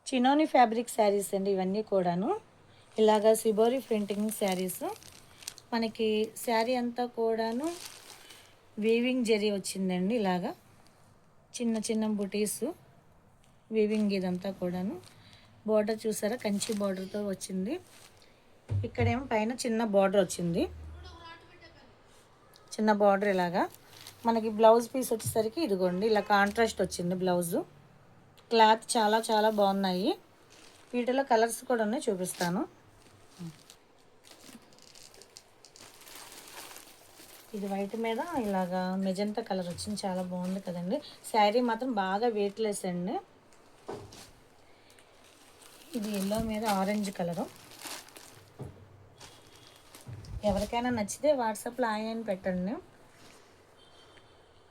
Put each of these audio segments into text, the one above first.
చినోని fabric saris అండి ఇవన్నీ కూడాను. ఇలాగా సిబోరి ప్రింటింగ్ శారీస్. మనకి శారీ అంతా కూడాను వీవింగ్ జరీ వచ్చిందండి. ఇలాగా చిన్న చిన్న బుటీస్ వీవింగ్, ఇదంతా కూడాను. బార్డర్ చూసారా, కంచి బార్డర్తో వచ్చింది. ఇక్కడేమో పైన చిన్న బార్డర్ వచ్చింది, చిన్న బార్డర్. ఇలాగా మనకి బ్లౌజ్ పీస్ వచ్చేసరికి ఇదిగోండి ఇలా కాంట్రాస్ట్ వచ్చింది బ్లౌజు. క్లాత్ చాలా చాలా బాగున్నాయి. వీటిలో కలర్స్ కూడా ఉన్నాయి, చూపిస్తాను. ఇది వైట్ మీద ఇలాగా మెజంతా కలర్ వచ్చింది, చాలా బాగుంది కదండి. శారీ మాత్రం బాగా వెయిట్లెస్ అండి. ఇది ఎల్లో మీద ఆరెంజ్ కలరు. ఎవరికైనా నచ్చితే వాట్సాప్లో హాయ్ అని పెట్టండి.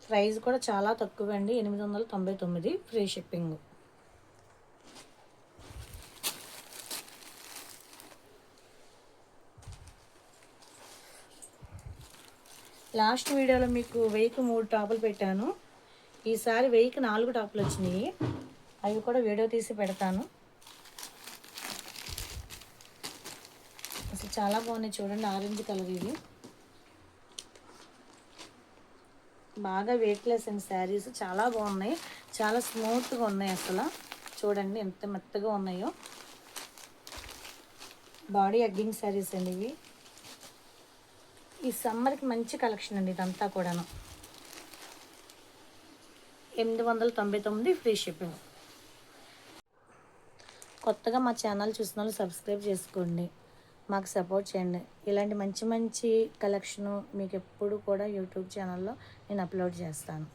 ప్రైస్ కూడా చాలా తక్కువ అండి, 899, ఫ్రీ షిప్పింగ్. లాస్ట్ వీడియోలో మీకు 1000కి 3 టాపులు పెట్టాను. ఈసారి 1000కి 4 టాపులు వచ్చినాయి. అవి కూడా వీడియో తీసి పెడతాను. అసలు చాలా బాగున్నాయి చూడండి. ఆరెంజ్ కలర్, ఇది బాగా వెయిట్లెస్ అండ్ శారీస్ చాలా బాగున్నాయి, చాలా స్మూత్గా ఉన్నాయి. అసలు చూడండి ఎంత మెత్తగా ఉన్నాయో. బాడీ హగ్గింగ్ శారీస్ అండి ఇవి. ఈ సమ్మర్కి మంచి కలెక్షన్ అండి ఇదంతా కూడాను. 899, ఫ్రీ షిప్పింగ్. కొత్తగా మా ఛానల్ చూసిన వాళ్ళు సబ్స్క్రైబ్ చేసుకోండి, మాకు సపోర్ట్ చేయండి. ఇలాంటి మంచి మంచి కలెక్షను మీకు ఎప్పుడు కూడా యూట్యూబ్ ఛానల్లో నేను అప్లోడ్ చేస్తాను.